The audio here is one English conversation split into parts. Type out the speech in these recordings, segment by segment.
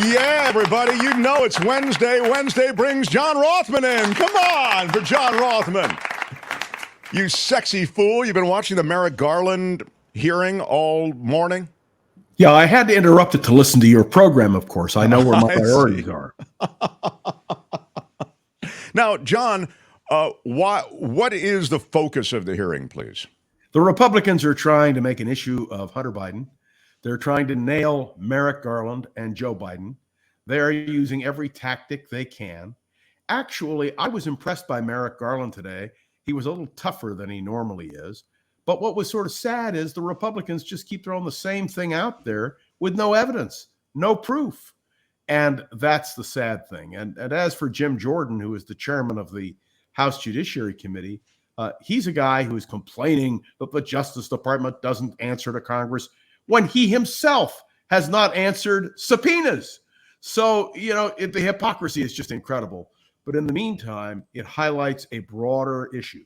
Yeah, everybody, you know it's Wednesday. Wednesday brings John Rothmann in. Come on for John Rothmann. You sexy fool. You've been watching the Merrick Garland hearing all morning? Yeah, I had to interrupt it to listen to your program, of course. I know where my priorities are. Now, John, what is the focus of the hearing, please? The Republicans are trying to make an issue of Hunter Biden. They're trying to nail Merrick Garland and Joe Biden. They're using every tactic they can. Actually, I was impressed by Merrick Garland today. He was a little tougher than he normally is. But what was sort of sad is the Republicans just keep throwing the same thing out there with no evidence, no proof. And that's the sad thing. And as for Jim Jordan, who is the chairman of the House Judiciary Committee, he's a guy who is complaining that the Justice Department doesn't answer to Congress when he himself has not answered subpoenas. So, the hypocrisy is just incredible. But in the meantime, it highlights a broader issue.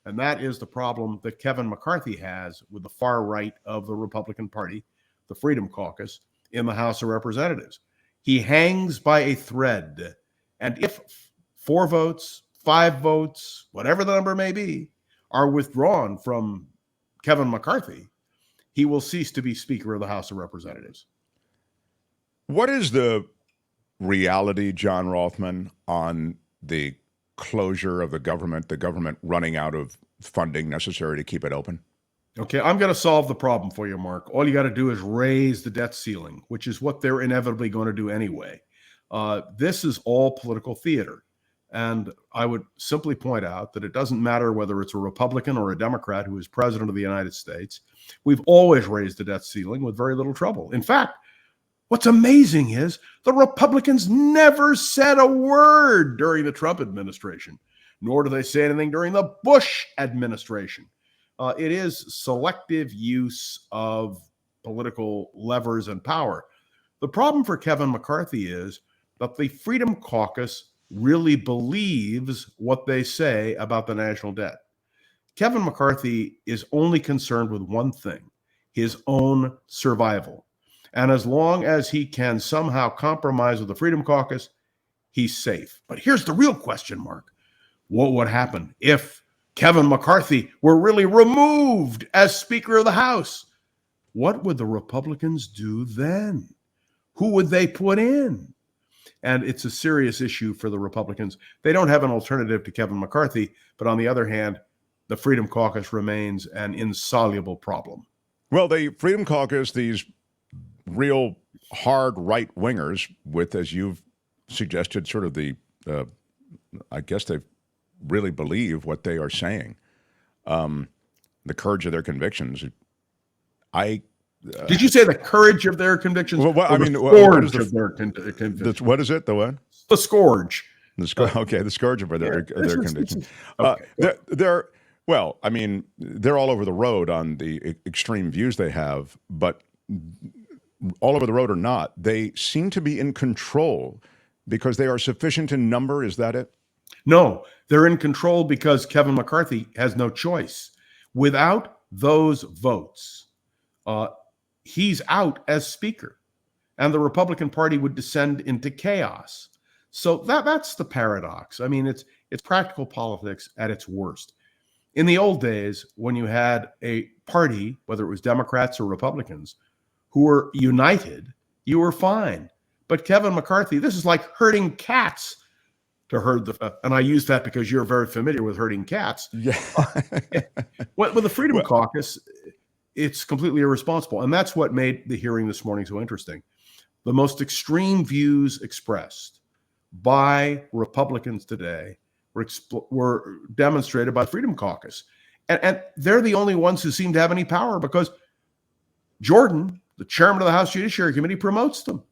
And that is the problem that Kevin McCarthy has with the far right of the Republican Party, the Freedom Caucus, in the House of Representatives. He hangs by a thread. And if 4 votes, 5 votes, whatever the number may be, are withdrawn from Kevin McCarthy, he will cease to be Speaker of the House of Representatives. What is the reality, John Rothmann, on the closure of the government running out of funding necessary to keep it open? Okay, I'm going to solve the problem for you, Mark. All you got to do is raise the debt ceiling, which is what they're inevitably going to do anyway. This is all political theater. And I would simply point out that it doesn't matter whether it's a Republican or a Democrat who is president of the United States. We've always raised the debt ceiling with very little trouble. In fact, what's amazing is the Republicans never said a word during the Trump administration, nor do they say anything during the Bush administration. It is selective use of political levers and power. The problem for Kevin McCarthy is that the Freedom Caucus really believes what they say about the national debt. Kevin McCarthy is only concerned with one thing, his own survival. And as long as he can somehow compromise with the Freedom Caucus, he's safe. But here's the real question, Mark. What would happen if Kevin McCarthy were really removed as Speaker of the House? What would the Republicans do then? Who would they put in? And it's a serious issue for the Republicans. They don't have an alternative to Kevin McCarthy, but on the other hand, the Freedom Caucus remains an insoluble problem. Well, the Freedom Caucus, these real hard right-wingers with, as you've suggested, sort of the, I guess they really believe what they are saying, the courage of their convictions. Did you say the courage of their convictions? Well, I mean, what is of their convictions? What is it? The what? The scourge. Okay, the scourge of their convictions. Okay. Well, I mean, they're all over the road on the extreme views they have, but all over the road or not, they seem to be in control because they are sufficient in number. Is that it? No, they're in control because Kevin McCarthy has no choice. Without those votes, he's out as Speaker, and the Republican Party would descend into chaos. So that's the paradox. I mean, it's practical politics at its worst. In the old days, when you had a party, whether it was Democrats or Republicans, who were united, you were fine. But Kevin McCarthy, this is like herding cats to herd and I use that because you're very familiar with herding cats. Yeah. With the Freedom Caucus, it's completely irresponsible. And that's what made the hearing this morning so interesting. The most extreme views expressed by Republicans today were demonstrated by the Freedom Caucus. And they're the only ones who seem to have any power because Jordan, the chairman of the House Judiciary Committee, promotes them.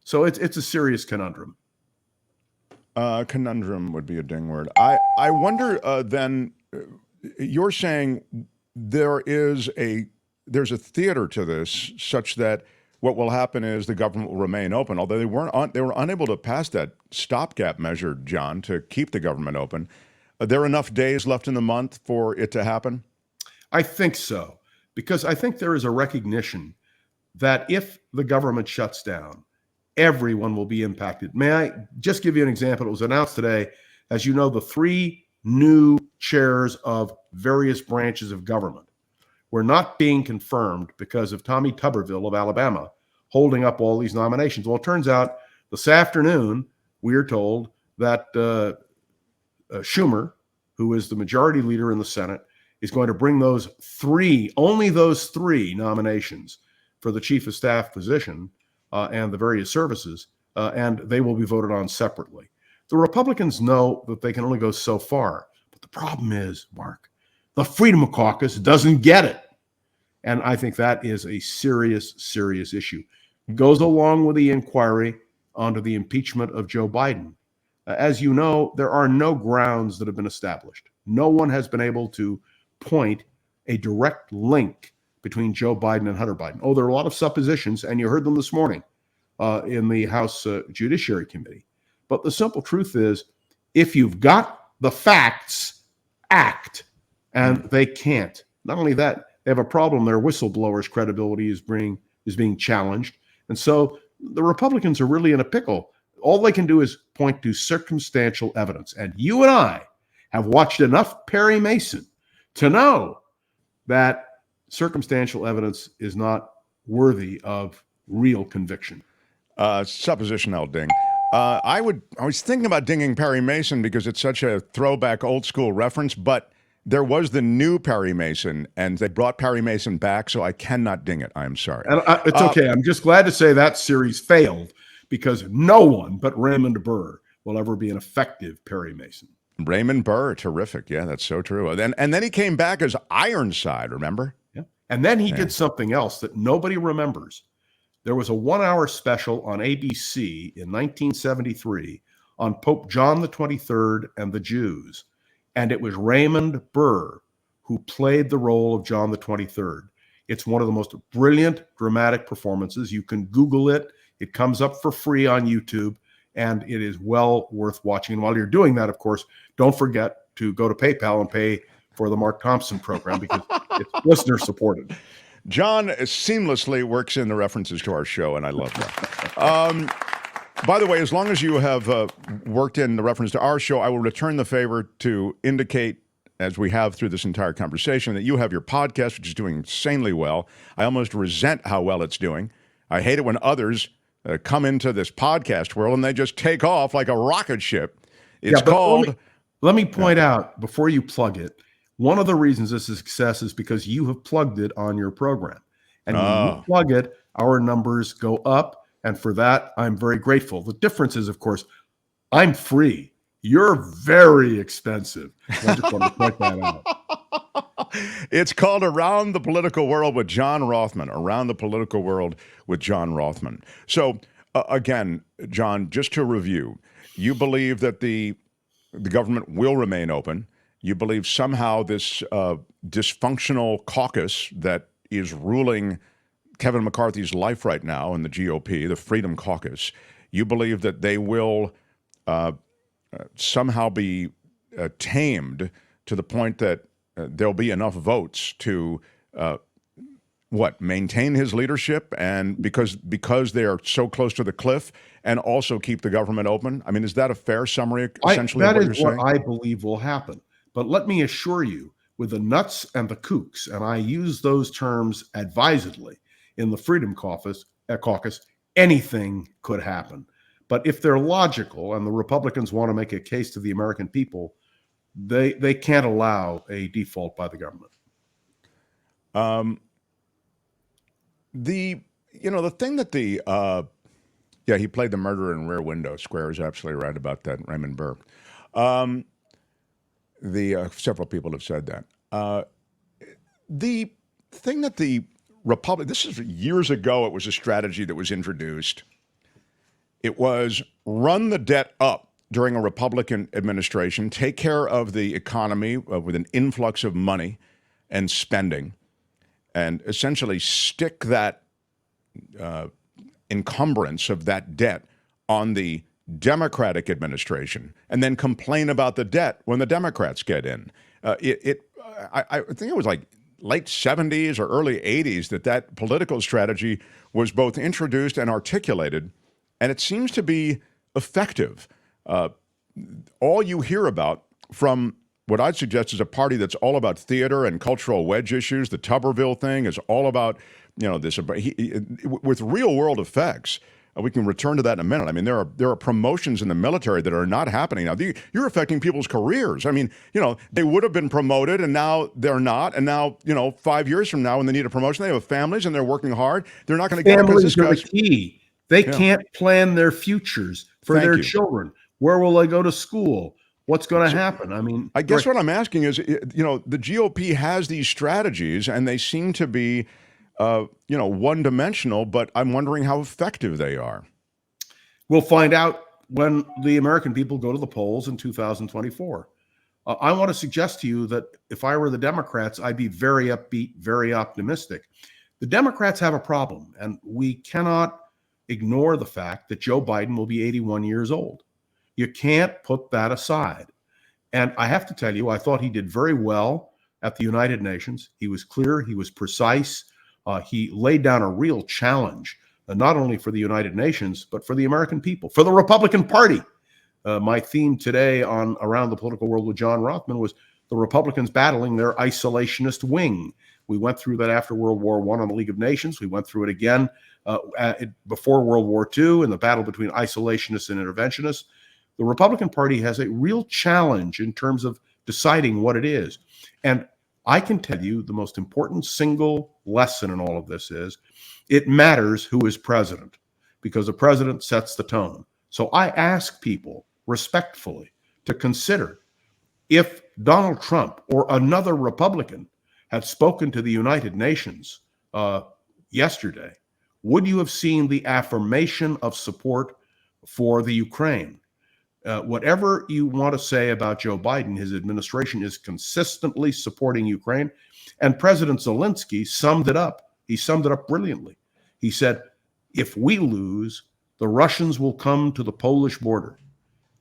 So it's a serious conundrum. Conundrum would be a ding word. I wonder then, you're saying there's a theater to this such that what will happen is the government will remain open, although they were unable to pass that stopgap measure, John, to keep the government open. Are there enough days left in the month for it to happen? I think so, because I think there is a recognition that if the government shuts down, everyone will be impacted. May I just give you an example? It was announced today. As you know, the 3 new chairs of various branches of government were not being confirmed because of Tommy Tuberville of Alabama holding up all these nominations. Well, it turns out this afternoon, we are told that Schumer, who is the majority leader in the Senate, is going to bring only those 3 nominations for the chief of staff position and the various services, and they will be voted on separately. The Republicans know that they can only go so far. But the problem is, Mark, the Freedom Caucus doesn't get it. And I think that is a serious, serious issue. It goes along with the inquiry onto the impeachment of Joe Biden. As you know, there are no grounds that have been established. No one has been able to point a direct link between Joe Biden and Hunter Biden. Oh, there are a lot of suppositions, and you heard them this morning in the House Judiciary Committee. But the simple truth is, if you've got the facts, act. And they can't. Not only that, they have a problem. Their whistleblowers' credibility is being challenged. And so the Republicans are really in a pickle. All they can do is point to circumstantial evidence. And you and I have watched enough Perry Mason to know that circumstantial evidence is not worthy of real conviction. Supposition I'll ding. I was thinking about dinging Perry Mason because it's such a throwback old school reference, but there was the new Perry Mason, and they brought Perry Mason back, so I cannot ding it. I'm sorry. And it's okay. I'm just glad to say that series failed because no one but Raymond Burr will ever be an effective Perry Mason. Raymond Burr, terrific. Yeah, that's so true. And then he came back as Ironside, remember? Yeah. And then he did something else that nobody remembers. There was a 1-hour special on ABC in 1973 on Pope John the 23rd and the Jews. And it was Raymond Burr who played the role of John the 23rd. It's one of the most brilliant dramatic performances. You can Google it. It comes up for free on YouTube, and it is well worth watching. And while you're doing that, of course, don't forget to go to PayPal and pay for the Mark Thompson program because it's listener supported. John seamlessly works in the references to our show, and I love that. By the way, as long as you have worked in the reference to our show, I will return the favor to indicate, as we have through this entire conversation, that you have your podcast, which is doing insanely well. I almost resent how well it's doing. I hate it when others come into this podcast world and they just take off like a rocket ship. It's called... Let me point out, before you plug it, one of the reasons this is a success is because you have plugged it on your program. And when you plug it, our numbers go up. And for that, I'm very grateful. The difference is, of course, I'm free. You're very expensive. I just want to point that out. It's called Around the Political World with John Rothmann. Around the Political World with John Rothmann. So, again, John, just to review, you believe that the government will remain open. You believe somehow this dysfunctional caucus that is ruling Kevin McCarthy's life right now in the GOP, the Freedom Caucus, you believe that they will somehow be tamed to the point that there'll be enough votes to maintain his leadership, and because they are so close to the cliff, and also keep the government open? I mean, is that a fair summary, essentially, of what you're saying? That is what I believe will happen. But let me assure you, with the nuts and the kooks, and I use those terms advisedly, in the Freedom Caucus, anything could happen. But if they're logical and the Republicans want to make a case to the American people, they can't allow a default by the government. The thing that he played the murderer in Rear Window. Square is absolutely right about that, Raymond Burr. Several people have said that. The thing that the Republic, this is years ago, it was a strategy that was introduced. It was run the debt up during a Republican administration, take care of the economy with an influx of money and spending, and essentially stick that encumbrance of that debt on the Democratic administration, and then complain about the debt when the Democrats get in. I think it was like late 70s or early 80s that political strategy was both introduced and articulated and it seems to be effective. Uh, all you hear about from what I'd suggest is a party that's all about theater and cultural wedge issues. The Tuberville thing is all about, this with real world effects. We can return to that in a minute. I mean, there are promotions in the military that are not happening now. You're affecting people's careers. I mean, they would have been promoted and now they're not. And now, 5 years from now, when they need a promotion, they have families and they're working hard. They're not going to get it because this Families are the guy's. key. They can't plan their futures for Thank their you. children. Where will they go to school? What's going to happen? I mean, I guess what I'm asking is, the GOP has these strategies and they seem to be, one-dimensional, but I'm wondering how effective they are. we'll find out when the American people go to the polls in 2024. I want to suggest to you that if I were the Democrats, I'd be very upbeat, very optimistic. The Democrats have a problem, and we cannot ignore the fact that Joe Biden will be 81 years old. You can't put that aside. And I have to tell you, I thought he did very well at the United Nations. He was clear, he was precise. He laid down a real challenge, not only for the United Nations, but for the American people, for the Republican Party. My theme today on Around the Political World with John Rothmann was the Republicans battling their isolationist wing. We went through that after World War I on the League of Nations. We went through it again before World War II in the battle between isolationists and interventionists. The Republican Party has a real challenge in terms of deciding what it is. And I can tell you the most important single lesson in all of this is it matters who is president, because the president sets the tone. So I ask people respectfully to consider, if Donald Trump or another Republican had spoken to the United Nations yesterday, would you have seen the affirmation of support for the Ukraine? Whatever you want to say about Joe Biden, his administration is consistently supporting Ukraine. And President Zelensky summed it up. He summed it up brilliantly. He said, if we lose, the Russians will come to the Polish border,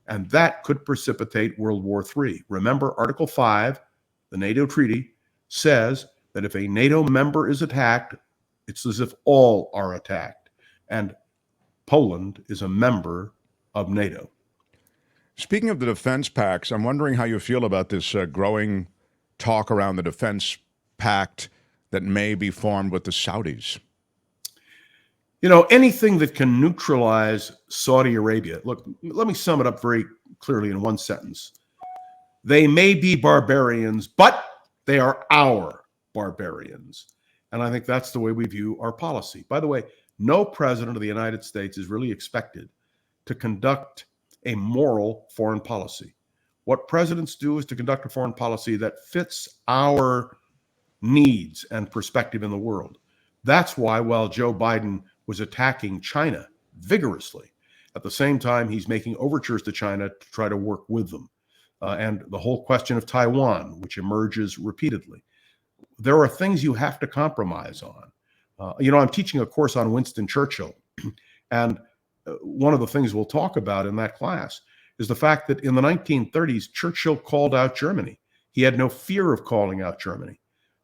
and that could precipitate World War III. Remember, Article 5, the NATO treaty, says that if a NATO member is attacked, it's as if all are attacked. And Poland is a member of NATO. Speaking of the defense pacts, I'm wondering how you feel about this growing talk around the defense pact that may be formed with the Saudis. Anything that can neutralize Saudi Arabia. Look, let me sum it up very clearly in one sentence. They may be barbarians, but they are our barbarians. And I think that's the way we view our policy. By the way, no president of the United States is really expected to conduct a moral foreign policy. What presidents do is to conduct a foreign policy that fits our needs and perspective in the world. That's why, while Joe Biden was attacking China vigorously, at the same time, he's making overtures to China to try to work with them. And the whole question of Taiwan, which emerges repeatedly. There are things you have to compromise on. I'm teaching a course on Winston Churchill, and one of the things we'll talk about in that class is the fact that in the 1930s, Churchill called out Germany. He had no fear of calling out Germany.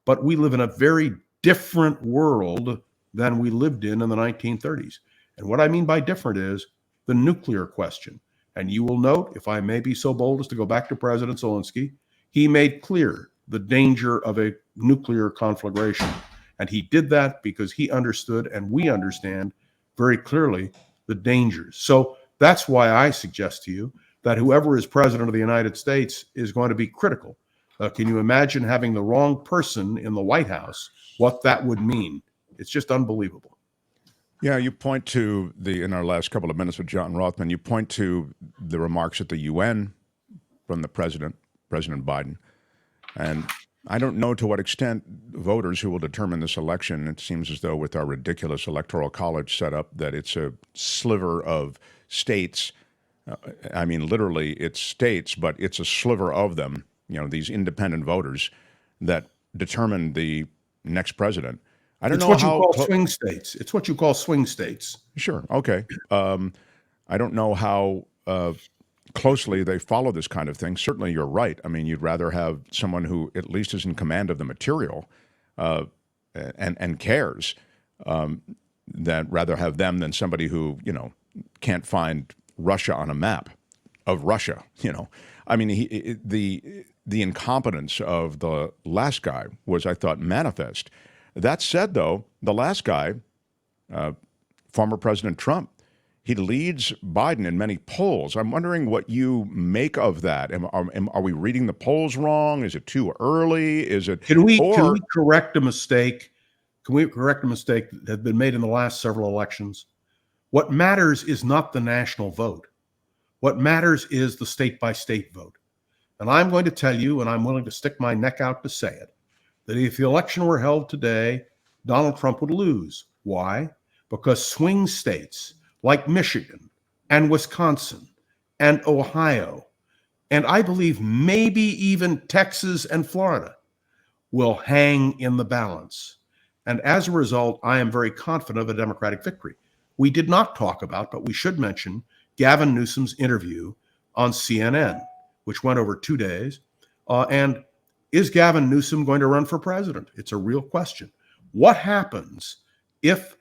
But we live in a very different world than we lived in the 1930s. And what I mean by different is the nuclear question. And you will note, if I may be so bold as to go back to President Zelensky, he made clear the danger of a nuclear conflagration. And he did that because he understood, and we understand very clearly, the dangers. So that's why I suggest to you that whoever is president of the United States is going to be critical. Can you imagine having the wrong person in the White House, what that would mean? It's just unbelievable. Yeah, you point to in our last couple of minutes with John Rothmann, you point to the remarks at the UN from the President Biden. And I don't know to what extent voters who will determine this election, it seems as though with our ridiculous electoral college setup, that it's a sliver of states. I mean, literally it's states, but it's a sliver of them, these independent voters that determine the next president. I don't know It's what how you call swing states. It's what you call swing states. Sure. Okay. I don't know how closely they follow this kind of thing. Certainly, you're right. I mean, you'd rather have someone who at least is in command of the material and cares, that rather have them than somebody who can't find Russia on a map of Russia. I mean, the incompetence of the last guy was, I thought, manifest. That said, though, the last guy, former President Trump, he leads Biden in many polls. I'm wondering what you make of that. Are we reading the polls wrong? Is it too early? Is it can we correct a mistake? Can we correct a mistake that had been made in the last several elections? What matters is not the national vote. What matters is the state-by-state vote. And I'm going to tell you, and I'm willing to stick my neck out to say it, that if the election were held today, Donald Trump would lose. Why? Because swing states like Michigan and Wisconsin and Ohio, and I believe maybe even Texas and Florida, will hang in the balance. And as a result, I am very confident of a Democratic victory. We did not talk about, but we should mention, Gavin Newsom's interview on CNN, which went over 2 days. And is Gavin Newsom going to run for president? It's a real question. What happens if,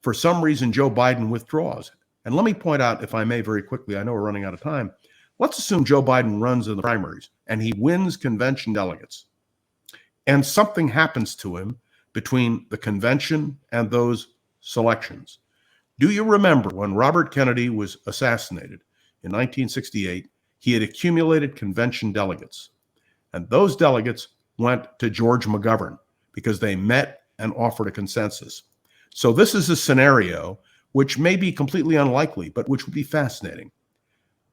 for some reason, Joe Biden withdraws? And let me point out, if I may, very quickly, I know we're running out of time. Let's assume Joe Biden runs in the primaries and he wins convention delegates, and something happens to him between the convention and those selections. Do you remember when Robert Kennedy was assassinated in 1968, he had accumulated convention delegates, and those delegates went to George McGovern because they met and offered a consensus. So this is a scenario which may be completely unlikely, but which would be fascinating.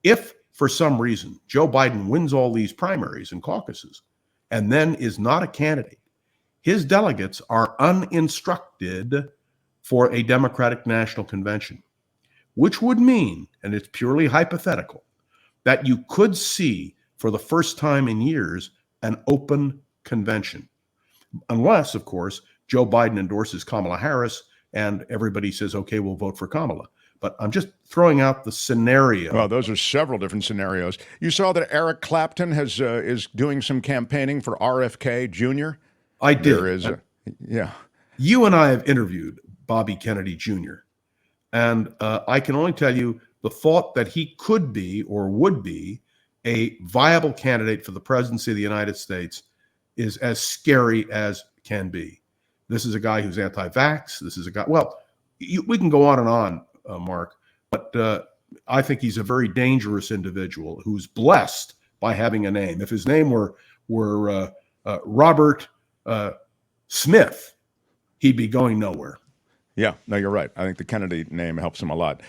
If, for some reason, Joe Biden wins all these primaries and caucuses and then is not a candidate, his delegates are uninstructed for a Democratic National Convention, which would mean, and it's purely hypothetical, that you could see for the first time in years an open convention. Unless, of course, Joe Biden endorses Kamala Harris and everybody says, okay, we'll vote for Kamala. But I'm just throwing out the scenario. Well, those are several different scenarios. You saw that Eric Clapton is doing some campaigning for RFK Jr.? I did. There is yeah. You and I have interviewed Bobby Kennedy Jr., and I can only tell you the thought that he could be or would be a viable candidate for the presidency of the United States is as scary as can be. This is a guy who's anti-vax. This is a guy, well, we can go on and on, Mark, but I think he's a very dangerous individual who's blessed by having a name. If his name were Robert Smith, he'd be going nowhere. Yeah, no, you're right. I think the Kennedy name helps him a lot.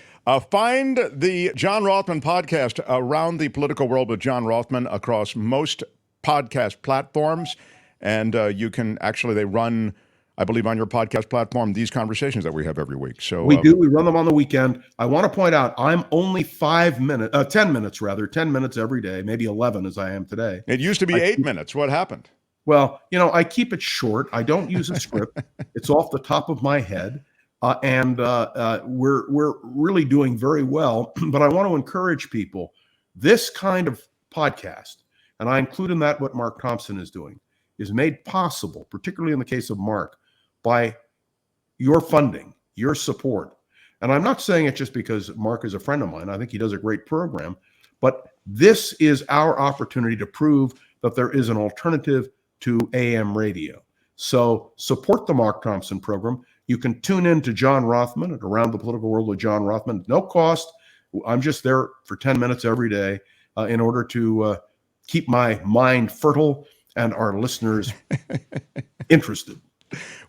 Find the John Rothmann podcast, Around the Political World with John Rothmann, across most podcast platforms. And you can actually, they run, I believe, on your podcast platform, these conversations that we have every week. So we do. We run them on the weekend. I want to point out, I'm only 10 minutes every day, maybe 11 as I am today. It used to be 8 minutes. What happened? Well, I keep it short. I don't use a script. It's off the top of my head. And we're really doing very well. But I want to encourage people, this kind of podcast, and I include in that what Mark Thompson is doing, is made possible, particularly in the case of Mark, by your funding, your support. And I'm not saying it just because Mark is a friend of mine. I think he does a great program. But this is our opportunity to prove that there is an alternative to AM radio. So support the Mark Thompson program. You can tune in to John Rothmann at Around the Political World with John Rothmann. No cost. I'm just there for 10 minutes every day in order to keep my mind fertile and our listeners interested.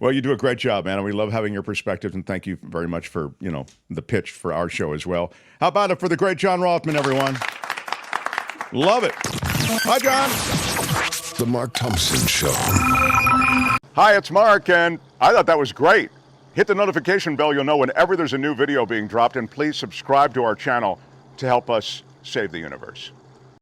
Well, you do a great job, man, and we love having your perspective, and thank you very much for, the pitch for our show as well. How about it for the great John Rothmann, everyone? Love it. Hi, John. The Mark Thompson Show. Hi, it's Mark, and I thought that was great. Hit the notification bell. You'll know whenever there's a new video being dropped, and please subscribe to our channel to help us save the universe.